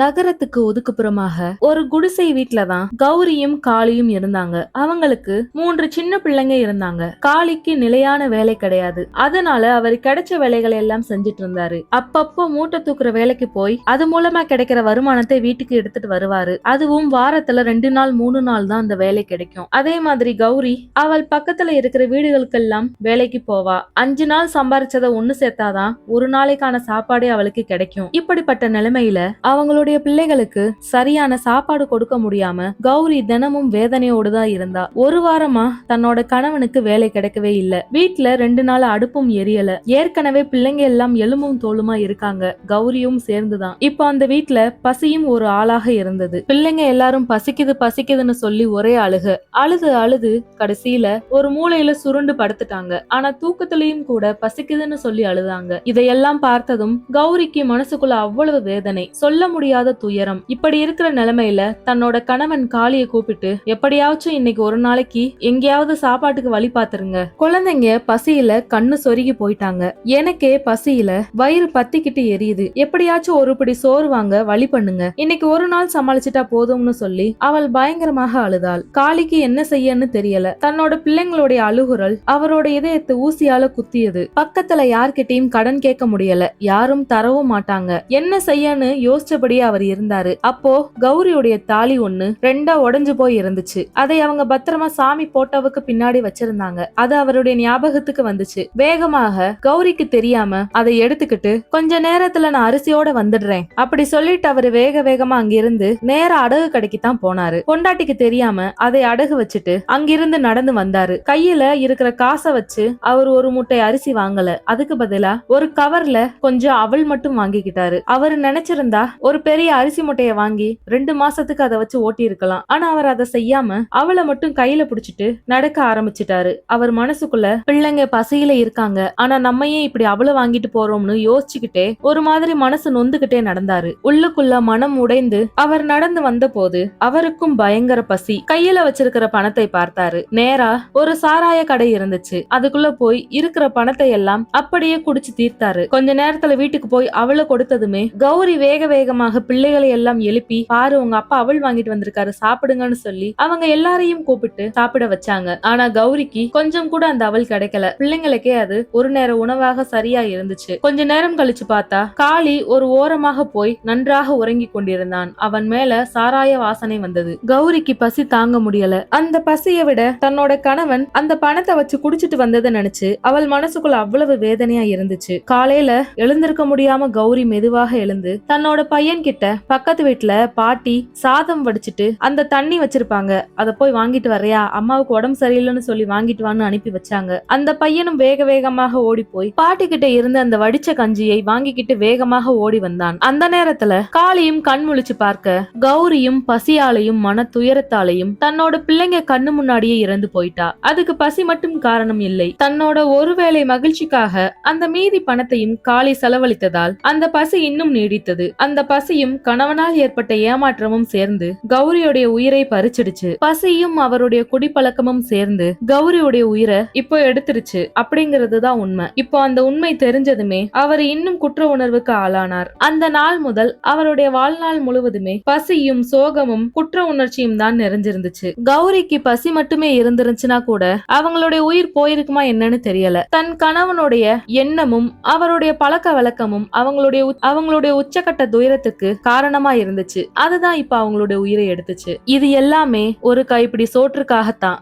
நகரத்துக்கு ஒதுக்குப்புறமாக ஒரு குடிசை வீட்ல தான் கௌரியும் காளியும் இருந்தாங்க. அவங்களுக்கு 3 சின்ன பிள்ளைங்க இருந்தாங்க. காளிக்கு நிலையான வேலை கிடையாது. அதனால அவர் கிடைச்ச வேலைகளை எல்லாம் செஞ்சுட்டு இருந்தாரு. அப்பப்போ மூட்டை தூக்குற வேலைக்கு போய் அது மூலமா கிடைக்கிற வருமானத்தை வீட்டுக்கு எடுத்துட்டு வருவாரு. அதுவும் வாரத்துல 2 நாள் 3 நாள் தான் அந்த வேலை கிடைக்கும். அதே மாதிரி கௌரி அவள் பக்கத்துல இருக்கிற வீடுகளுக்கெல்லாம் வேலைக்கு போவா. 5 நாள் சம்பாரிச்சதை ஒண்ணு சேர்த்தாதான் ஒரு நாளைக்கான சாப்பாடே அவளுக்கு கிடைக்கும். இப்படிப்பட்ட நிலைமையில அவங்களுடைய பிள்ளைகளுக்கு சரியான சாப்பாடு கொடுக்க முடியாம கௌரி தினமும் வேதனையோடு தான் இருந்தா. ஒரு வாரமா தன்னோட கணவனுக்கு வேலை கிடைக்கவே இல்ல. வீட்டுல 2 நாள் அடுப்பும் எரியல. ஏற்கனவே பிள்ளைங்க எல்லாம் எலும்பும் தோலுமா இருக்காங்க, கௌரியும் சேர்ந்துதான். இப்போ அந்த வீட்டுல பசியும் ஒரு ஆளாக இருந்தது. பிள்ளைங்க எல்லாரும் பசிக்குது பசிக்குதுன்னு சொல்லி ஒரே அழுது கடைசியில ஒரு மூலையில சுருண்டு படுத்துட்டாங்க. ஆனா தூக்கத்திலையும் கூட பசிக்குதுன்னு சொல்லி அழுதாங்க. இதையெல்லாம் பார்த்ததும் கௌரிக்கு மனசுக்குள்ள அவ்வளவு வேதனை, சொல்ல முடியாத துயரம். இப்படி இருக்கிற நிலைமையில தன்னோட கணவன் காளிய கூப்பிட்டு, எப்படியாச்சும் இன்னைக்கு ஒரு நாளைக்கு எங்கேயாவது சாப்பாட்டுக்கு வழி பாத்துருங்க, குழந்தைங்க பசியில கண்ணு சொருகி போயிட்டாங்க, எனக்கே பசியில வயிறு பத்திக்கிட்டு எரியுது, எப்படியாச்சும் ஒரு பிடி சோறு வாங்க வழி பண்ணுங்க, இன்னைக்கு ஒரு நாள் சமாளிச்சுட்டா போதும்னு சொல்லி அவள் பயங்கரமாக அழுதாள். காளிக்கு என்ன செய்யன்னு தெரியல. தன்னோட பிள்ளைங்களுடைய அழுகுரல் அவரோட இதயத்தை ஊசியால குத்தியது. பக்கத்துல யார்கிட்டயும் கடன் கேட்க முடியல, யாரும் தரவும் மாட்டாங்க. என்ன செய்யன்னு யோசிச்சபடியே அவர் இருந்தாரு. அப்போ கௌரியுடைய தாலி ஒண்ணு 2 உடைஞ்சு போய் இருந்துச்சு. அதை அவங்க பத்திரமா சாமி போட்டோவுக்கு பின்னாடி வச்சிருந்தாங்க. அது அவருடைய ஞாபகத்துக்கு வந்துச்சு. வேகமாக கௌரிக்கு தெரியாம அதை எடுத்துக்கிட்டு, கொஞ்ச நேரத்துல நான் அரிசியோட வந்துடுறேன் அப்படி சொல்லிட்டு அவரு வேகமா அங்கிருந்து நேர அடகு கடைக்கு தான் போனாரு. பொண்டாட்டிக்கு தெரியாம அதை அடகு வச்சுட்டு அங்கிருந்து நடந்து வந்தாரு. கையில இருக்கிற காசை வச்சு அவர் ஒரு மூட்டை அரிசி வாங்கல. அதுக்கு பதிலா ஒரு கவர்ல கொஞ்சம் அவள் மட்டும் வாங்கிக்கிட்டாரு. அவரு நினைச்சிருந்தா ஒரு பெரிய அரிசி மூட்டைய வாங்கி 2 மாசத்துக்கு அதை வச்சு ஓட்டி இருக்கலாம். ஆனா அவர் அதை செய்யாம அவளை மட்டும் கையில புடிச்சிட்டு நடக்க ஆரம்பிச்சிட்டாரு. அவர் மனசுக்குள்ள, பிள்ளைங்க பசியில இருக்காங்க, ஆனா நம்ம ஏன் இப்படி அவளை வாங்கிட்டு போறோம்னு யோசிச்சுக்கிட்டே ஒரு மாதிரி மனசு நொந்துகிட்டே நடந்தாரு. உள்ளுக்குள்ள மனம் உடைந்து அவர் நடந்து வந்த போது அவருக்கும் பயங்கர பசி. கையில வச்சிருக்கிற பணத்தை பார்த்தாரு. நேரா ஒரு சாராய கடை இருந்துச்சு. அதுக்குள்ள போய் இருக்கிற பணத்தை எல்லாம் அப்படியே குடிச்சு தீர்த்தாரு. கொஞ்ச நேரத்துல வீட்டுக்கு போய் அவளை கொடுத்ததுமே கௌரி வேகமாக பிள்ளைகளை எல்லாம் எழுப்பி, பாரு உங்க அப்பா அவள் வாங்கிட்டு வந்திருக்காரு, சாப்பிடுங்கன்னு சொல்லி அவங்க எல்லாரையும் கூப்பிட்டு சாப்பிட வச்சாங்க. ஆனா கௌரிக்கு கொஞ்சம் கூட அந்த அவள் கிடைக்கல. பிள்ளைங்களுக்கே அது ஒரு நேர உணவாக சரியா இருந்துச்சு. கொஞ்ச நேரம் கழிச்சு பார்த்தா காளி ஒரு ஓரமாக போய் நன்றாக உறங்கி கொண்டிருந்தான். அவன் மேல சாராய வாசனை வந்தது. கௌரிக்கு பசி தாங்க முடியல. அந்த பசியை விட தன்னோட கணவன் அந்த பணத்தை வச்சு குடிச்சிட்டு வந்ததை நினைச்சு அவள் மனசுக்குள்ள அவ்வளவு வேதனையா இருந்துச்சு. காலையில எழுந்திருக்க முடியாம கௌரி மெதுவாக எழுந்து தன்னோட பையன் கிட்ட, பக்கத்து வீட்டுல பாட்டி சாதம் வடிச்சிட்டு அந்த தண்ணி வச்சிருப்பாங்க, அத போய் வாங்கிட்டு வரையா, அம்மாவுக்கு உடம்பு சரியில்லைன்னு சொல்லி வாங்கிட்டு வான்னு அனுப்பி வச்சாங்க. அந்த பையனும் வேகமாக ஓடி போய் பாட்டி கிட்ட இருந்து அந்த வடிச்ச கஞ்சியை வாங்கிக்கிட்டு வேகமாக ஓடி வந்தான். அந்த நேரத்துல காளியும் கண் முழிச்சு பார்க்க, கௌரியும் பசியாலையும் மன துயரத்தாலையும் தன்னோட பிள்ளைங்க கண்ணு முன்னாடியே இறந்து போயிட்டா. அதுக்கு பசி மட்டும் காரணம் இல்லை. தன்னோட ஒருவேளை மகிழ்ச்சிக்காக அந்த மீதி பணத்தையும் காளி செலவழித்ததால் அந்த பசி இன்னும் நீடித்தது. அந்த பசியும் கணவனால் ஏற்பட்ட ஏமாற்றமும் சேர்ந்து கௌரியுடைய உயிரை பறிச்சிடுச்சு. பசியும் அவருடைய குடிப்பழக்கமும் சேர்ந்து கௌரியுடைய உயிரை இப்போ எடுத்துருச்சு அப்படிங்கறதுதான் உண்மை. இப்போ அந்த உண்மை தெரிஞ்சதுமே அவர் இன்னும் குற்ற உணர்வுக்கு ஆளானார். அந்த நாள் முதல் அவருடைய வாழ்நாள் முழுவதுமே பசியும் சோகமும் குற்ற உணர்ச்சியும் தான் நிறைஞ்சிருந்துச்சு. கௌரிக்கு பசி மட்டுமே இருந்துருச்சுன்னா கூட அவங்களுடைய உயிர் போயிருக்குமா என்னன்னு தெரியல. தன் கணவனுடைய எண்ணமும் அவருடைய பழக்க வழக்கமும் அவங்களுடைய உச்சக்கட்ட துயரத்துக்கு காரணமா இருந்துச்சு. அதுதான் இப்ப அவங்களுடைய உயிரை எடுத்துச்சு. இது எல்லாமே ஒரு கைப்பிடி சோற்றுக்காகத்தான்.